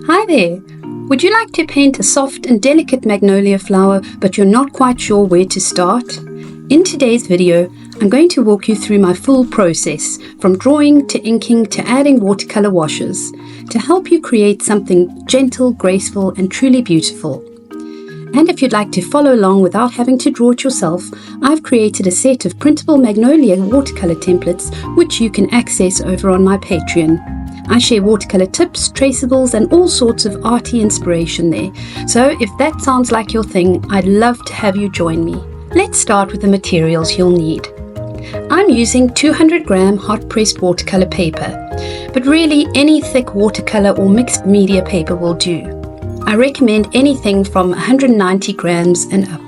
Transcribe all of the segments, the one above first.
Hi there! Would you like to paint a soft and delicate magnolia flower but you're not quite sure where to start? In today's video, I'm going to walk you through my full process, from drawing to inking to adding watercolor washes, to help you create something gentle, graceful and truly beautiful. And if you'd like to follow along without having to draw it yourself, I've created a set of printable Magnolia watercolor templates which you can access over on my Patreon. I share watercolor tips, traceables and all sorts of arty inspiration there. So if that sounds like your thing, I'd love to have you join me. Let's start with the materials you'll need. I'm using 200 gram hot pressed watercolor paper, but really any thick watercolor or mixed media paper will do. I recommend anything from 190 grams and up.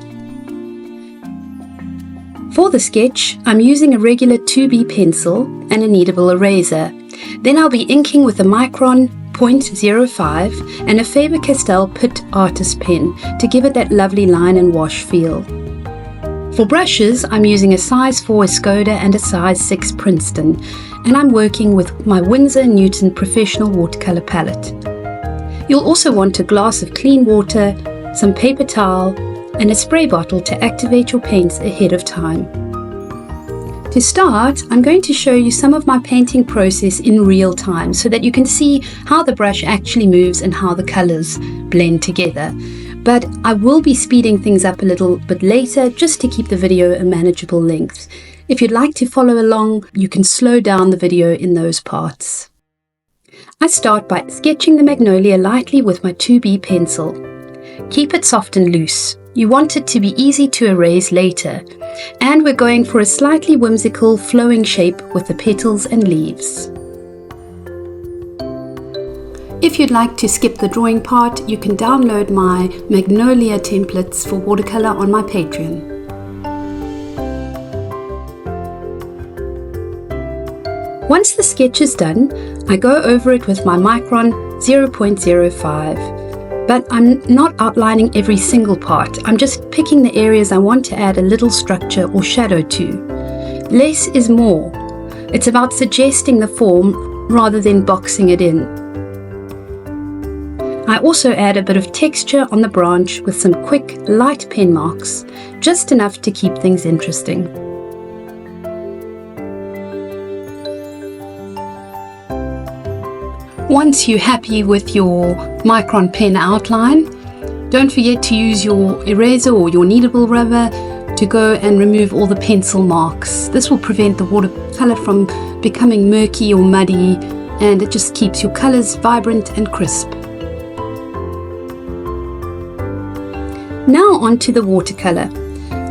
For the sketch, I'm using a regular 2B pencil and a kneadable eraser. Then I'll be inking with a Micron 0.05 and a Faber-Castell Pitt Artist pen to give it that lovely line and wash feel. For brushes, I'm using a size 4 Escoda and a size 6 Princeton, and I'm working with my Winsor Newton Professional Watercolor palette. You'll also want a glass of clean water, some paper towel, and a spray bottle to activate your paints ahead of time. To start, I'm going to show you some of my painting process in real time so that you can see how the brush actually moves and how the colors blend together. But I will be speeding things up a little bit later just to keep the video a manageable length. If you'd like to follow along, you can slow down the video in those parts. I start by sketching the magnolia lightly with my 2B pencil. Keep it soft and loose. You want it to be easy to erase later. And we're going for a slightly whimsical flowing shape with the petals and leaves. If you'd like to skip the drawing part, you can download my Magnolia templates for watercolor on my Patreon. Once the sketch is done, I go over it with my Micron 0.05. But I'm not outlining every single part. I'm just picking the areas I want to add a little structure or shadow to. Less is more. It's about suggesting the form rather than boxing it in. I also add a bit of texture on the branch with some quick, light pen marks, just enough to keep things interesting. Once you're happy with your Micron pen outline, don't forget to use your eraser or your kneadable rubber to go and remove all the pencil marks. This will prevent the watercolor from becoming murky or muddy, and it just keeps your colors vibrant and crisp. Now onto the watercolor.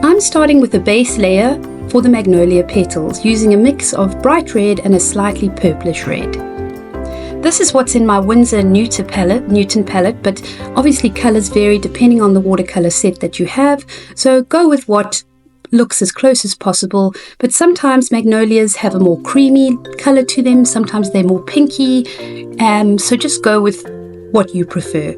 I'm starting with a base layer for the magnolia petals using a mix of bright red and a slightly purplish red. This is what's in my Winsor Newton palette, but obviously colors vary depending on the watercolor set that you have, so go with what looks as close as possible. But sometimes magnolias have a more creamy color to them, sometimes they're more pinky, so just go with what you prefer.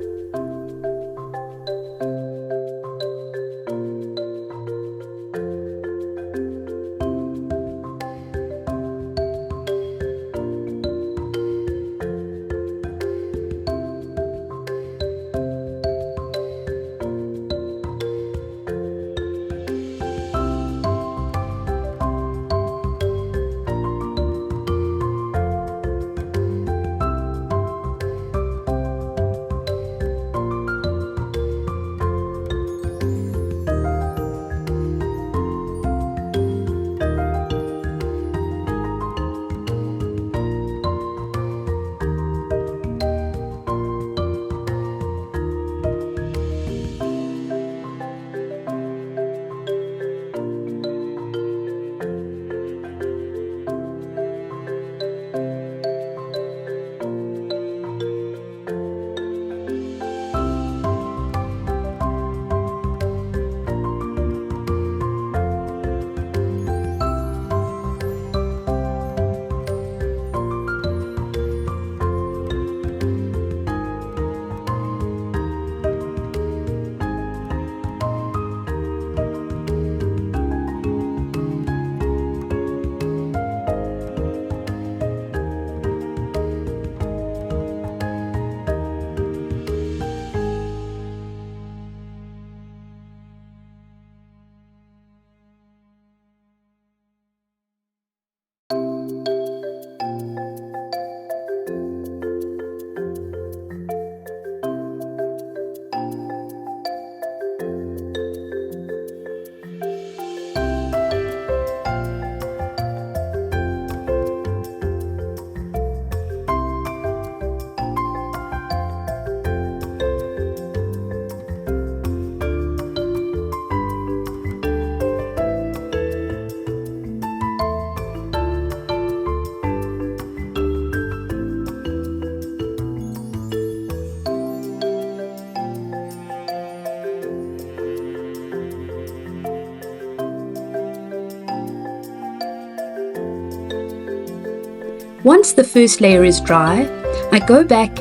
Once the first layer is dry, I go back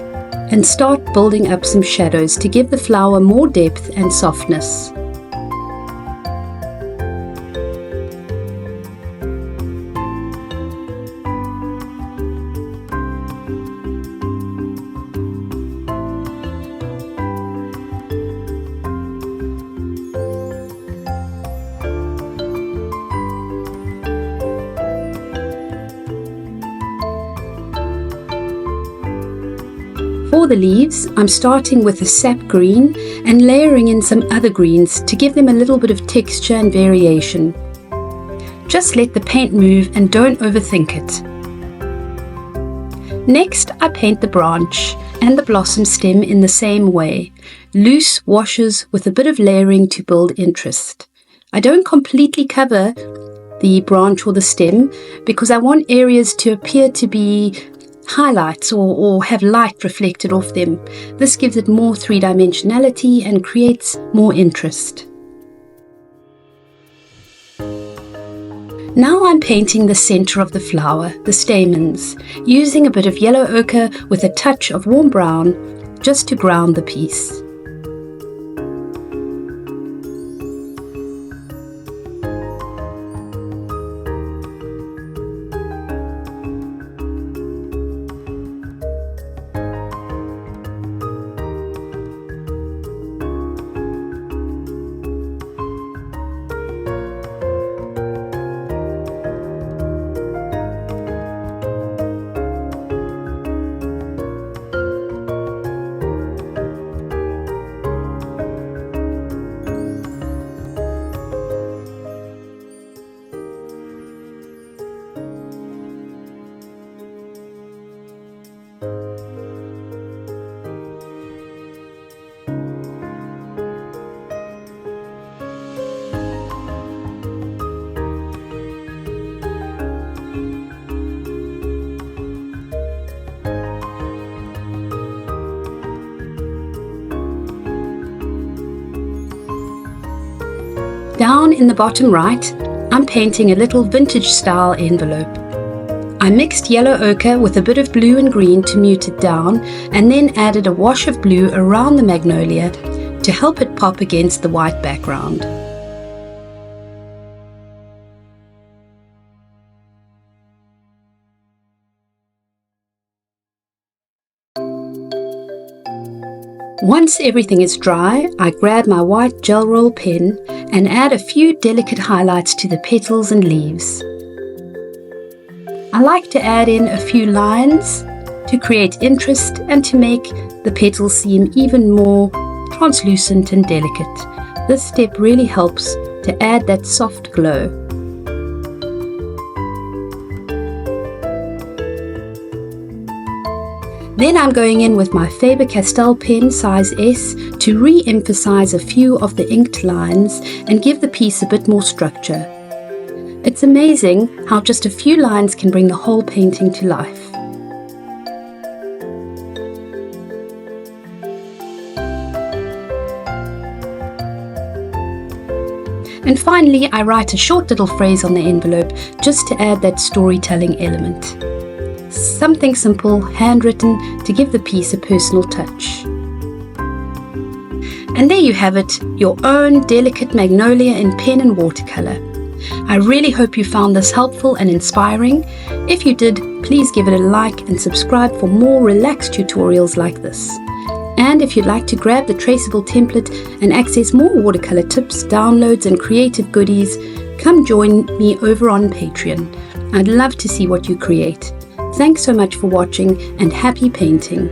and start building up some shadows to give the flower more depth and softness. For the leaves, I'm starting with a sap green and layering in some other greens to give them a little bit of texture and variation. Just let the paint move and don't overthink it. Next, I paint the branch and the blossom stem in the same way, loose washes with a bit of layering to build interest. I don't completely cover the branch or the stem because I want areas to appear to be highlights or have light reflected off them. This gives it more three-dimensionality and creates more interest. Now I'm painting the center of the flower, the stamens, using a bit of yellow ochre with a touch of warm brown just to ground the piece. Down in the bottom right, I'm painting a little vintage style envelope. I mixed yellow ochre with a bit of blue and green to mute it down, and then added a wash of blue around the magnolia to help it pop against the white background. Once everything is dry, I grab my white gel roll pen and add a few delicate highlights to the petals and leaves. I like to add in a few lines to create interest and to make the petals seem even more translucent and delicate. This step really helps to add that soft glow. Then I'm going in with my Faber-Castell pen size S to re-emphasize a few of the inked lines and give the piece a bit more structure. It's amazing how just a few lines can bring the whole painting to life. And finally, I write a short little phrase on the envelope just to add that storytelling element. Something simple, handwritten, to give the piece a personal touch. And there you have it, your own delicate magnolia in pen and watercolor. I really hope you found this helpful and inspiring. If you did, please give it a like and subscribe for more relaxed tutorials like this. And if you'd like to grab the Traceable template and access more watercolor tips, downloads and creative goodies, come join me over on Patreon. I'd love to see what you create. Thanks so much for watching and happy painting.